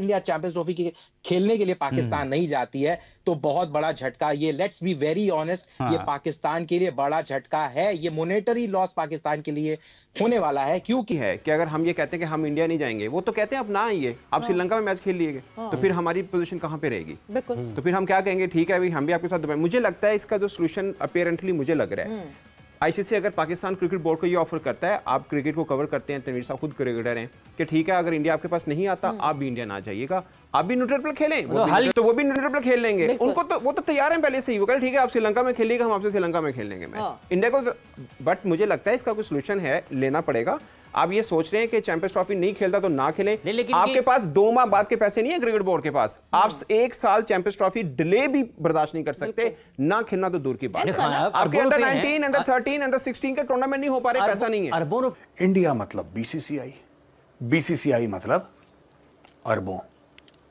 India champions trophy के खेलने के लिए पाकिस्तान नहीं जाती है तो बहुत बड़ा झटका, ये लेट्स बी वेरी ऑनेस्ट, ये पाकिस्तान के लिए बड़ा झटका है, ये मॉनेटरी लॉस पाकिस्तान के लिए होने वाला है। क्योंकि है कि अगर हम ये कहते हैं कि हम इंडिया नहीं जाएंगे, वो तो कहते हैं अब ना आइए, आप श्रीलंका में मैच खेल लीजिए, तो फिर हमारी पोजीशन कहां पे रहेगी? तो फिर हम क्या कहेंगे, ठीक है भाई हम भी आपके साथ। मुझे लगता है इसका जो सोल्यूशन अपेरेंटली मुझे लग रहा है, आईसीसी अगर पाकिस्तान क्रिकेट बोर्ड को ये ऑफर करता है, आप क्रिकेट को कवर करते हैं, तनवीर साहब खुद क्रिकेटर हैं, कि ठीक है अगर इंडिया आपके पास नहीं आता आप भी इंडिया ना जाइएगा, आप भी न्यूट्रल पर खेलें, तो वो भी न्यूट्रल पर खेल लेंगे। उनको तो वो तो तैयार हैं पहले से ही, वो कह रहे ठीक है आप श्रीलंका में खेलिएगा, हम आपसे श्रीलंका में खेल लेंगे मैच इंडिया को। बट मुझे लगता है इसका कोई सोल्यूशन है, लेना पड़ेगा। आप ये सोच रहे हैं कि चैंपियंस ट्रॉफी नहीं खेलता तो ना खेलें, आपके पास 2 माह बाद के पैसे नहीं है क्रिकेट बोर्ड के पास, आप 1 साल चैंपियंस ट्रॉफी डिले भी बर्दाश्त नहीं कर सकते, ना खेलना तो दूर की बात है। आपके अंडर 19, अंडर 13, अंडर 16 के टूर्नामेंट नहीं हो पा रहे, पैसा नहीं है। इंडिया मतलब बीसीसीआई, बीसीसीआई मतलब अरबों,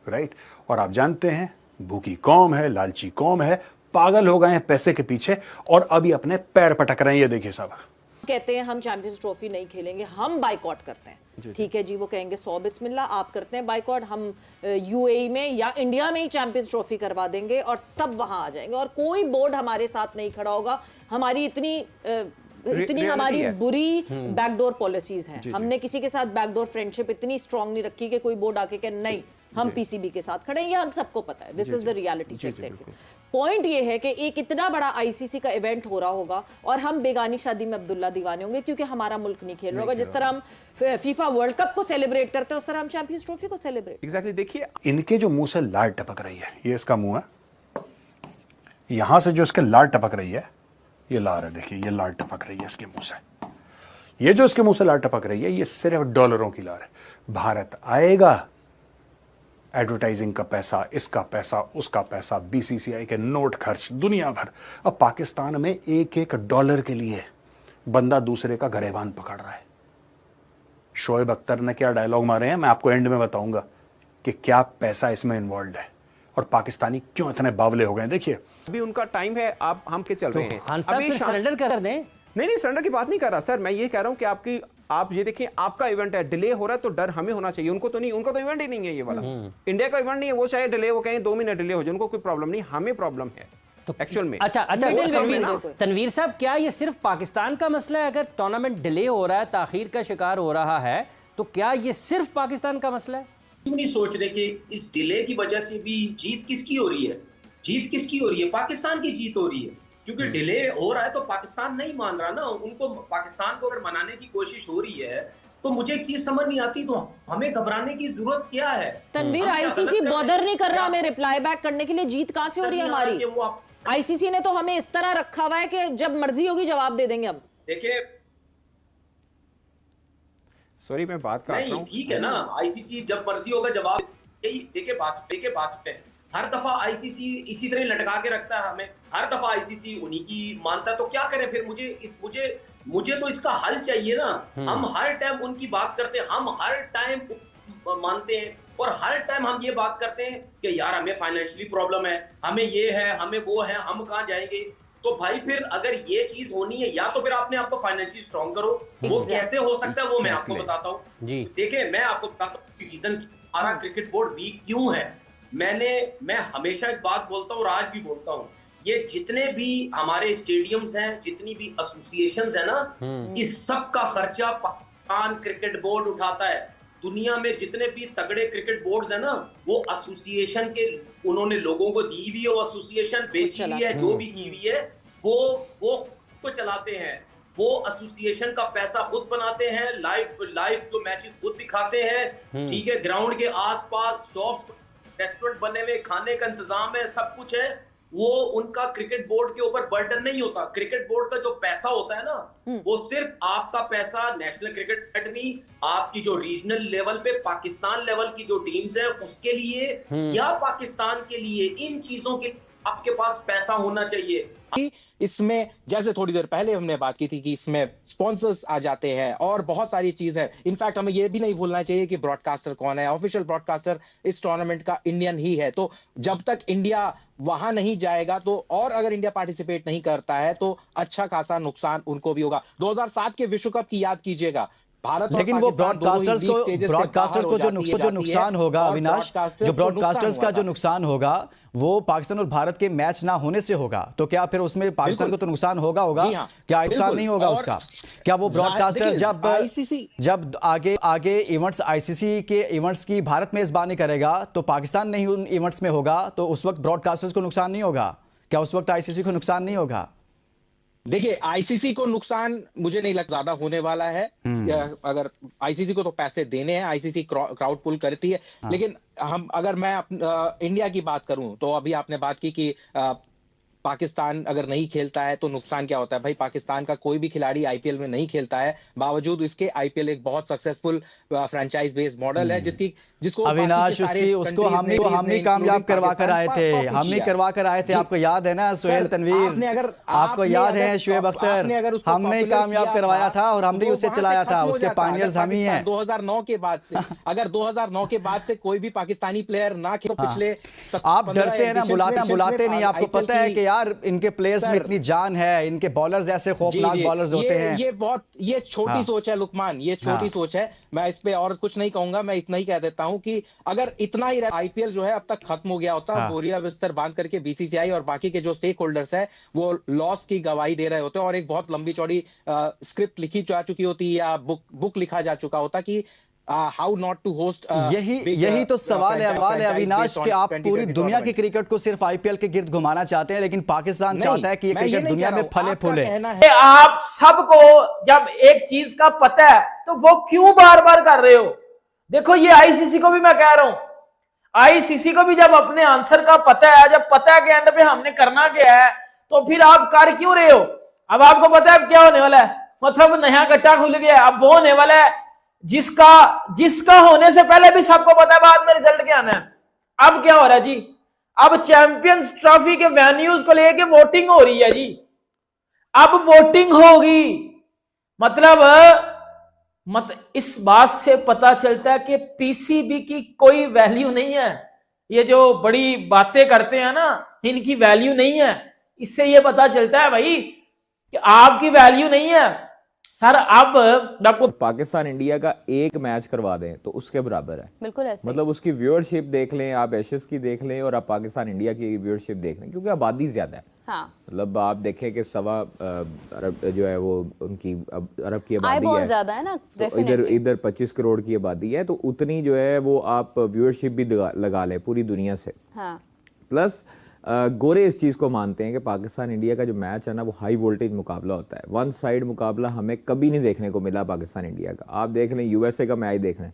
राइट? और आप जानते हैं भूखी कौम है, लालची कौम है, पागल हो गए हैं पैसे के पीछे और अभी अपने पैर पटक रहे हैं। ये देखिए साहब कहते हैं हम चैंपियंस ट्रॉफी नहीं खेलेंगे, हम बाइकआउट करते हैं, ठीक है जी, वो कहेंगे 100 बिस्मिल्लाह, आप करते हैं बाइकआउट, हम यूएई में या इंडिया में ही चैंपियंस ट्रॉफी करवा देंगे और सब वहां आ जाएंगे और कोई बोर्ड हमारे साथ नहीं खड़ा होगा। हमारी इतनी हमारी बुरी बैकडोर पॉलिसीज हैं, हमने किसी के साथ बैकडोर फ्रेंडशिप इतनी स्ट्रांग नहीं रखी कि कोई बोर्ड आके कहे नहीं हम पीसीबी के साथ खड़े हैं, ये हम सबको पता है, this is the reality check. Point ये है कि एक इतना बड़ा आईसीसी का इवेंट हो रहा होगा और हम बेगानी शादी में अब्दुल्ला दीवाने होंगे क्योंकि हमारा मुल्क नहीं खेल रहा होगा। जिस तरह हम फीफा वर्ल्ड कप को सेलिब्रेट करते हैं उस तरह हम चैंपियंस ट्रॉफी को सेलिब्रेट। एग्जैक्टली। देखिए इनके जो मुंह से लार टपक रही है, ये इसका मुंह है, यहां से जो इसके लार टपक रही है, ये लार है, देखिए ये लार टपक रही है इसके मुंह से। ये जो इसके मुंह से लार टपक रही है ये सिर्फ डॉलरों की लार है। भारत आएगा, एडवर्टाइजिंग का पैसा, इसका पैसा, उसका पैसा, बीसीसीआई के नोट खर्च, दुनिया भर। अब पाकिस्तान में एक डॉलर के लिए बंदा दूसरे का गरेबान पकड़ रहा है। शोएब अख्तर ने क्या डायलॉग मारे हैं मैं आपको एंड में बताऊंगा कि क्या पैसा इसमें इन्वॉल्व है और पाकिस्तानी क्यों इतने बावले हो गए। देखिए अभी उनका टाइम है, आप हम के चल रहे हैं, अभी सरेंडर कर दें। नहीं सरेंडर की बात नहीं कर रहा सर, मैं ये कह रहा हूं कि आप ये देखिए आपका इवेंट है, डिले हो रहा है तो डर हमें होना चाहिए, उनको तो नहीं, उनका तो इवेंट ही नहीं है ये वाला, इंडिया का इवेंट नहीं है, वो चाहे डिले, वो कहें 2 महीने डिले हो जाए, उनको कोई प्रॉब्लम नहीं, हमें प्रॉब्लम है तो एक्चुअल में। अच्छा तनवीर साहब, क्या ये सिर्फ पाकिस्तान का मसला है? अगर टूर्नामेंट डिले हो रहा है, ताखीर का शिकार हो रहा है, तो क्या ये सिर्फ पाकिस्तान का मसला है? क्यों नहीं सोच रहे कि इस डिले की वजह से भी जीत किसकी हो रही है? जीत किसकी हो रही है? पाकिस्तान की जीत हो रही है, क्योंकि डिले हो रहा है तो पाकिस्तान नहीं मान रहा ना, उनको पाकिस्तान को अगर मनाने की कोशिश हो रही है तो मुझे एक चीज समझ नहीं आती, तो हमें घबराने की जरूरत क्या है? तनवीर, आईसीसी बॉदर नहीं कर रहा हमें रिप्लाई बैक करने के लिए, जीत कहां से हो रही है हमारी? आईसीसी ने तो हमें इस तरह रखा हुआ है कि जब मर्जी होगी जवाब दे देंगे। अब देखिए, सॉरी मैं बात कर रहा हूं, ठीक है ना, आईसीसी जब मर्जी होगा जवाब, देखिए बात पे हर दफा आईसीसी इसी तरह लटका के रखता है हमें, हर दफा आईसीसी उन्हीं की मानता है, तो क्या करें फिर? मुझे तो इसका हल चाहिए ना। हम हर टाइम उनकी बात करते हैं, हम हर टाइम मानते हैं और हर टाइम हम ये बात करते हैं कि यार हमें फाइनेंशियली प्रॉब्लम है, हमें ये है, हमें वो है, हम कहाँ जाएंगे। तो भाई फिर अगर ये चीज होनी है, या तो फिर आपने आपको फाइनेंशियली स्ट्रॉन्ग करो, वो कैसे हो सकता है वो मैं आपको बताता हूँ। देखिए मैं आपको बताता हूँ रीजन हमारा क्रिकेट बोर्ड वीक क्यों है। मैं हमेशा एक बात बोलता हूँ और आज भी बोलता हूँ, ये जितने भी हमारे स्टेडियम्स हैं, जितनी भी एसोसिएशंस है ना, इस सब का खर्चा पाकिस्तान क्रिकेट बोर्ड उठाता है। दुनिया में जितने भी तगड़े क्रिकेट बोर्ड्स है ना, वो एसोसिएशन के उन्होंने लोगों को दी हुई है, वो एसोसिएशन बेची हुई है, जो भी की हुई है वो को चलाते हैं, वो एसोसिएशन का पैसा खुद बनाते हैं, लाइव जो मैचेस खुद दिखाते हैं, ठीक है, ग्राउंड के आसपास शॉप्स, रेस्टोरेंट बने हुए, खाने का इंतजाम है, सब कुछ है, वो उनका क्रिकेट बोर्ड के ऊपर बर्डन नहीं होता। क्रिकेट बोर्ड का जो पैसा होता है ना, वो सिर्फ आपका पैसा नेशनल क्रिकेट अकेडमी, आपकी जो रीजनल लेवल पे पाकिस्तान लेवल की जो टीम्स है उसके लिए या पाकिस्तान के लिए, इन चीजों के आपके पास पैसा होना चाहिए। इसमें जैसे थोड़ी देर पहले हमने बात की थी कि इसमें स्पॉन्सर्स आ जाते हैं और बहुत सारी चीज है। इनफैक्ट हमें यह भी नहीं भूलना चाहिए कि ब्रॉडकास्टर कौन है। ऑफिशियल ब्रॉडकास्टर इस टूर्नामेंट का इंडियन ही है। तो जब तक इंडिया वहां नहीं जाएगा तो, और अगर इंडिया पार्टिसिपेट नहीं करता है तो अच्छा खासा नुकसान उनको भी होगा। 2007 के विश्व कप की याद कीजिएगा, भारत लेकिन वो ब्रॉडकास्टर्स को जो नुकसान होगा अविनाश, जो ब्रॉडकास्टर्स का जो नुकसान होगा वो पाकिस्तान और भारत के मैच ना होने से होगा। तो क्या फिर उसमें पाकिस्तान को तो नुकसान होगा क्या नुकसान नहीं होगा उसका? क्या वो ब्रॉडकास्टर जब आगे इवेंट्स आईसीसी के इवेंट्स की भारत मेजबानी करेगा तो पाकिस्तान नहीं उन इवेंट्स में होगा, तो उस वक्त ब्रॉडकास्टर्स को नुकसान नहीं होगा क्या? उस वक्त आईसीसी को नुकसान नहीं होगा? देखिए, आईसीसी को नुकसान मुझे नहीं लगता ज्यादा होने वाला है। अगर आईसीसी को तो पैसे देने हैं, आईसीसी क्राउड पुल करती है। लेकिन अगर मैं इंडिया की बात करूं तो अभी आपने बात की कि पाकिस्तान अगर नहीं खेलता है तो नुकसान क्या होता है। भाई, पाकिस्तान का कोई भी खिलाड़ी आईपीएल में नहीं खेलता है, बावजूद इसके आईपीएल एक बहुत सक्सेसफुल फ्रेंचाइज बेस्ड मॉडल है जिसको अविनाश उसको हम ही कामयाब करवा कर आए थे, आपको याद है ना सुहेल तनवीर, आपको याद है शुएब अख्तर, हमने कामयाब करवाया था और हमने उसे चलाया था, उसके पायनियर्स हम ही हैं। 2009 के बाद से अगर 2009 के बाद से कोई भी पाकिस्तानी प्लेयर ना खेले तो पिछले आप डरते हैं ना, बुलाते नहीं, आपको पता है कि यार इनके प्लेयर्स में इतनी जान है, इनके बॉलर्स ऐसे खौफनाक बॉलर्स होते हैं। ये छोटी सोच है लुकमान, ये छोटी सोच है। मैं इस पे और कुछ नहीं कहूंगा, मैं इतना ही कह देता हूं कि अगर इतना ही आईपीएल जो है अब तक खत्म हो गया होता, बोरिया बिस्तर बांध करके बीसीसीआई और बाकी के जो स्टेक होल्डर्स है वो लॉस की गवाही दे रहे होते और एक बहुत लंबी चौड़ी स्क्रिप्ट लिखी जा चुकी होती या बुक लिखा जा चुका होता कि हाउ नॉट टू होस्ट। यही तो सवाल है अविनाश कि आप पूरी दुनिया की क्रिकेट को सिर्फ आईपीएल के गिर्द घुमाना चाहते हैं, लेकिन पाकिस्तान चाहता है कि ये क्रिकेट दुनिया में फले फूले। आप सबको जब एक चीज का पता है तो वो क्यों बार बार कर रहे हो? देखो, ये आईसीसी को भी मैं कह रहा हूं, आईसीसी को भी जब अपने आंसर का पता है, जब पता है कि एंड पे हमने करना क्या है, तो फिर आप कर क्यों रहे हो? अब आपको पता है क्या होने वाला है, मतलब नया गट्टा खुल गया, अब वो होने वाला है जिसका होने से पहले भी सबको पता है बाद में रिजल्ट क्या आना है। अब क्या हो रहा है जी, अब चैंपियंस ट्रॉफी के वेन्यूज को लेके वोटिंग हो रही है जी। अब वोटिंग होगी, मतलब इस बात से पता चलता है कि पीसीबी की कोई वैल्यू नहीं है। ये जो बड़ी बातें करते हैं ना, इनकी वैल्यू नहीं है। इससे ये पता चलता है भाई कि आपकी वैल्यू नहीं है सर। अब आपको पाकिस्तान इंडिया का एक मैच करवा दें तो उसके बराबर है, बिल्कुल ऐसे। मतलब उसकी व्यूअरशिप देख लें, आप एशेस की देख लें और आप पाकिस्तान इंडिया की व्यूअरशिप देख लें, क्योंकि आबादी ज्यादा है। हाँ। मतलब आप देखें कि 1.25 अरब जो है वो उनकी अरब की आबादी है, ज्यादा है ना, तो इधर 25 करोड़ की आबादी है, तो उतनी जो है वो आप व्यूअरशिप भी लगा लें पूरी दुनिया से। हाँ। प्लस गोरे इस चीज को मानते हैं कि पाकिस्तान इंडिया का जो मैच है ना वो हाई वोल्टेज मुकाबला होता है। वन साइड मुकाबला हमें कभी नहीं देखने को मिला पाकिस्तान इंडिया का। आप देख लें यूएसए का मैच देख लें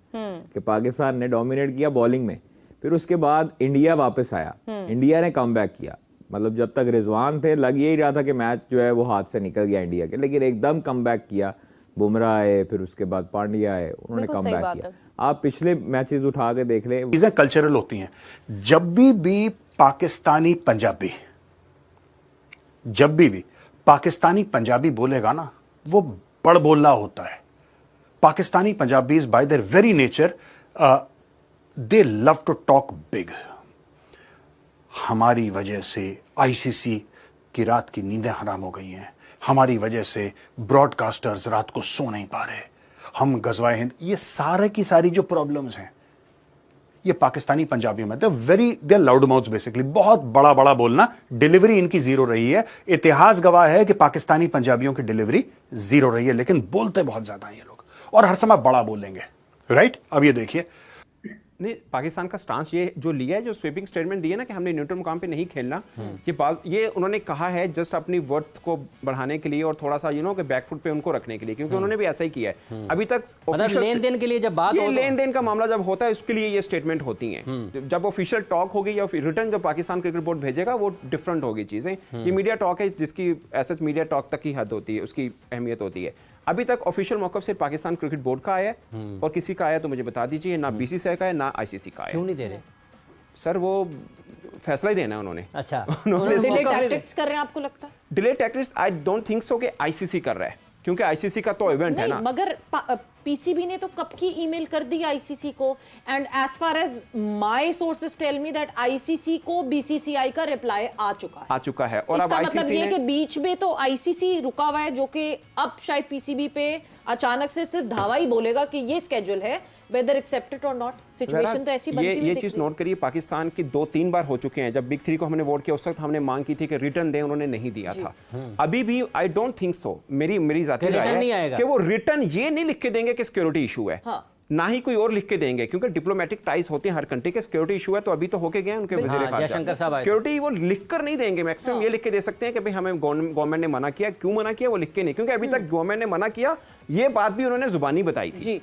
कि पाकिस्तान ने डोमिनेट किया बॉलिंग में, फिर उसके बाद इंडिया वापस आया, इंडिया ने कमबैक किया। मतलब जब तक रिजवान थे लग यही रहा था कि मैच जो है वो हाथ से निकल गया इंडिया के, लेकिन एकदम कमबैक किया, बुमराह आए, फिर उसके बाद पांड्या आए, उन्होंने कमबैक किया। आप पिछले मैचेस उठा के देख लें, चीजें कल्चरल होती हैं। जब भी पाकिस्तानी पंजाबी बोलेगा ना, वो बड़ बोला होता है। Pakistani Punjabis by their very nature they love to talk big. हमारी वजह से आईसीसी की रात की नींदें हराम हो गई हैं, हमारी वजह से ब्रॉडकास्टर्स रात को सो नहीं पा रहे, हम गजवाए हिंद, ये सारे की सारी जो प्रॉब्लम्स हैं ये पाकिस्तानी पंजाबियों में दे लाउड माउथ्स बेसिकली। बहुत बड़ा बोलना, डिलीवरी इनकी जीरो रही है। इतिहास गवाह है कि पाकिस्तानी पंजाबियों की डिलीवरी जीरो रही है, लेकिन बोलते बहुत ज्यादा हैं ये लोग और हर समय बड़ा बोलेंगे, राइट? अब ये देखिए, नहीं, पाकिस्तान का स्टांस ये जो लिया है, जो स्वीपिंग स्टेटमेंट दिया ना कि हमने न्यूट्रल मुकाम पे नहीं खेलना, ये उन्होंने कहा है जस्ट अपनी वर्थ को बढ़ाने के लिए और थोड़ा सा कि बैकफुट पे उनको रखने के लिए, क्योंकि उन्होंने भी ऐसा ही किया है। अभी तक लेन देन के लिए जब बात हो, लेन देन का मामला जब होता है उसके लिए ये स्टेटमेंट होती है। जब ऑफिशियल टॉक होगी या रिटर्न जो पाकिस्तान क्रिकेट बोर्ड भेजेगा वो डिफरेंट होगी चीजें। ये मीडिया टॉक है जिसकी ऐसे मीडिया टॉक तक की हद होती है, उसकी अहमियत होती है। अभी तक ऑफिशियल मौकफ सिर्फ पाकिस्तान क्रिकेट बोर्ड का आया है और किसी का आया तो मुझे बता दीजिए, ना बीसीसीआई का है ना आईसीसी का है। क्यों नहीं दे रहे सर? वो फैसला ही देना है उन्होंने। अच्छा, डिले टैक्टिक्स कर रहे हैं आपको लगता है? Delay tactics I don't think so कि आईसीसी कर रहा है, क्योंकि आईसीसी का तो इवेंट है ना। मगर पीसीबी ने तो कब की ईमेल कर दी आईसीसी को, and as far as my sources tell me that ICC को बीसीसीआई का रिप्लाई आ चुका है। और अब मतलब ये कि बीच में तो आईसीसी रुका हुआ है, जो कि अब शायद पीसीबी पे अचानक से सिर्फ धावा ही बोलेगा कि ये स्केड्यूल है, वेदर एक्सेप्टेड और नॉट। सिचुएशन तो ऐसी बनती हुई ये चीज नोट करिए, पाकिस्तान की 2-3 बार हो चुके हैं। जब बिग 3 को हमने वोट किया उस वक्त हमने मांग की थी कि रिटर्न दें, उन्होंने नहीं दिया था। अभी भी आई डोंट थिंक सो, मेरी जाती राय है कि वो रिटर्न ये नहीं लिख के देंगे कि सिक्योरिटी इशू है, ना ही कोई और लिख के देंगे, क्योंकि डिप्लोमेटिक टाइज होते हैं हर कंट्री के। सिक्योरिटी इशू है तो अभी तो होके गए उनके वजीर खारजा, सिक्योरिटी वो लिख कर नहीं देंगे। मैक्सिमम ये लिख के दे सकते हैं कि भाई हमें गवर्नमेंट ने मना किया। क्यों मना किया वो लिख के नहीं, क्योंकि अभी तक गवर्नमेंट ने मना किया, ये बात भी उन्होंने जुबानी बताई थी